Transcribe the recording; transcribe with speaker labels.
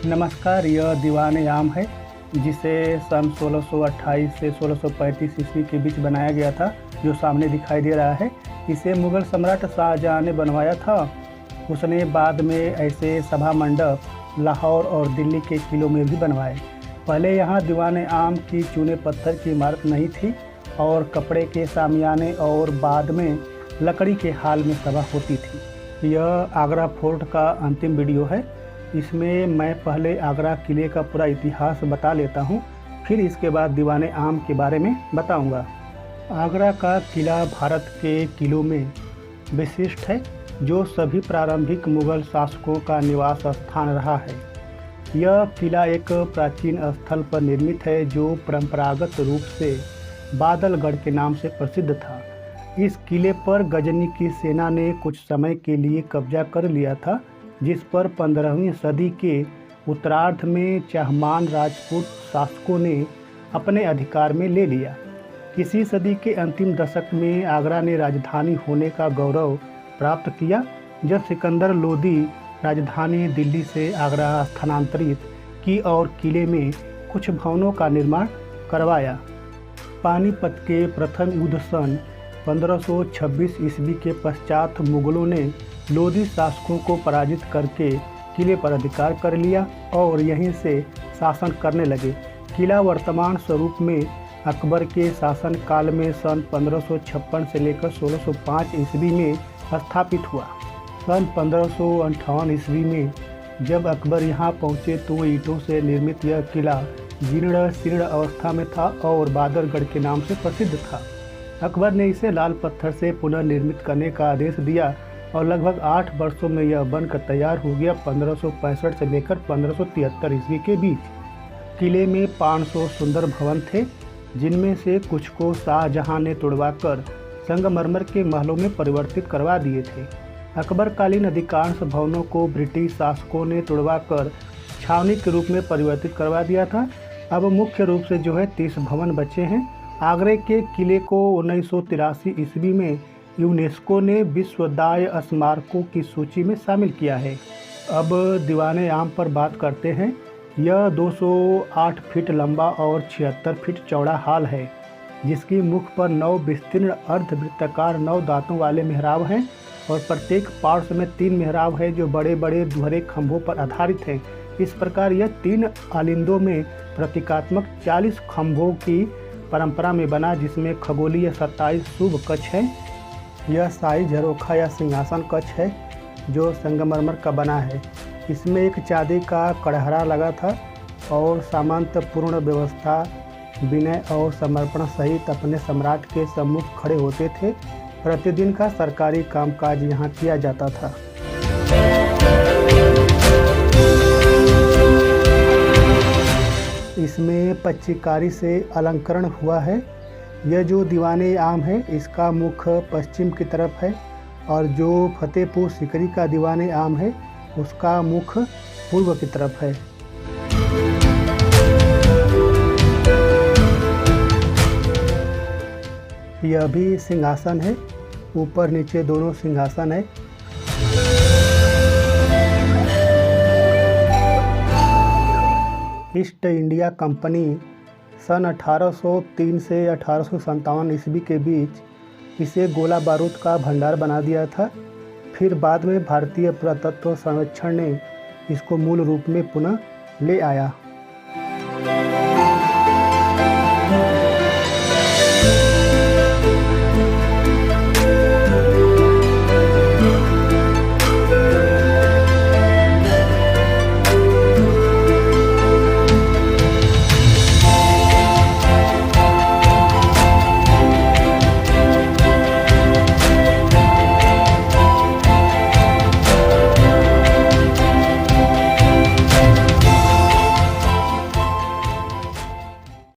Speaker 1: नमस्कार। यह दीवान-ए-आम है, जिसे सन 1628 से 1635 ईस्वी के बीच बनाया गया था, जो सामने दिखाई दे रहा है। इसे मुगल सम्राट शाहजहाँ ने बनवाया था। उसने बाद में ऐसे सभा मंडप लाहौर और दिल्ली के किलों में भी बनवाए। पहले यहाँ दीवान-ए-आम की चूने पत्थर की इमारत नहीं थी और कपड़े के शामियाने और बाद में लकड़ी के हाल में सभा होती थी। यह आगरा फोर्ट का अंतिम वीडियो है। इसमें मैं पहले आगरा किले का पूरा इतिहास बता लेता हूँ, फिर इसके बाद दीवान-ए-आम के बारे में बताऊँगा। आगरा का किला भारत के किलों में विशिष्ट है, जो सभी प्रारंभिक मुगल शासकों का निवास स्थान रहा है। यह किला एक प्राचीन स्थल पर निर्मित है, जो परंपरागत रूप से बादलगढ़ के नाम से प्रसिद्ध था। इस किले पर गजनी की सेना ने कुछ समय के लिए कब्जा कर लिया था, जिस पर 15वीं सदी के उत्तरार्ध में चाहमान राजपूत शासकों ने अपने अधिकार में ले लिया। इसी सदी के अंतिम दशक में आगरा ने राजधानी होने का गौरव प्राप्त किया, जब सिकंदर लोदी राजधानी दिल्ली से आगरा स्थानांतरित की और किले में कुछ भवनों का निर्माण करवाया। पानीपत के प्रथम युद्ध सन 1526 ईस्वी के पश्चात मुगलों ने लोदी शासकों को पराजित करके किले पर अधिकार कर लिया और यहीं से शासन करने लगे। किला वर्तमान स्वरूप में अकबर के शासनकाल में सन 1556 से लेकर 1605 ईस्वी में स्थापित हुआ। सन 1558 ईस्वी में जब अकबर यहाँ पहुँचे तो ईंटों से निर्मित यह किला जीर्ण शीर्ण अवस्था में था और बादलगढ़ के नाम से प्रसिद्ध था। अकबर ने इसे लाल पत्थर से पुनर्निर्मित करने का आदेश दिया और लगभग 8 वर्षों में यह बनकर तैयार हो गया। 1565 से लेकर 1573 ईस्वी के बीच किले में 500 सुंदर भवन थे, जिनमें से कुछ को शाहजहां ने तोड़वाकर संगमरमर के महलों में परिवर्तित करवा दिए थे। अकबरकालीन अधिकांश भवनों को ब्रिटिश शासकों ने तोड़वाकर छावनी के रूप में परिवर्तित करवा दिया था। अब मुख्य रूप से जो है 30 भवन बचे हैं। आगरे के किले को 1983 ईस्वी में यूनेस्को ने विश्वदाय स्मारकों की सूची में शामिल किया है। अब दीवान-ए-आम पर बात करते हैं। यह 208 फीट लंबा और 76 फीट चौड़ा हाल है, जिसकी मुख पर 9 विस्तीर्ण अर्धवृत्ताकार 9 दांतों वाले मेहराब हैं और प्रत्येक पार्श्व में 3 मेहराब है, जो बड़े बड़े दोहरे खंभों पर आधारित हैं। इस प्रकार यह 3 आलिंदों में प्रतीकात्मक 40 खंभों की परंपरा में बना, जिसमें खगोलीय 27 शुभ कक्ष है। यह शाही झरोखा या सिंहासन कक्ष है, जो संगमरमर का बना है। इसमें एक चांदी का कड़हरा लगा था और सामंतपूर्ण व्यवस्था, विनय और समर्पण सहित अपने सम्राट के सम्मुख खड़े होते थे। प्रतिदिन का सरकारी कामकाज यहाँ किया जाता था। इसमें पच्चीकारी से अलंकरण हुआ है। यह जो दीवान-ए-आम है, इसका मुख पश्चिम की तरफ है और जो फतेहपुर सीकरी का दीवान-ए-आम है, उसका मुख पूर्व की तरफ है। यह भी सिंहासन है, ऊपर नीचे दोनों सिंहासन है। ईस्ट इंडिया कंपनी सन 1803 से 1857 ईस्वी के बीच इसे गोला बारूद का भंडार बना दिया था। फिर बाद में भारतीय पुरातत्व सर्वेक्षण ने इसको मूल रूप में पुनः ले आया।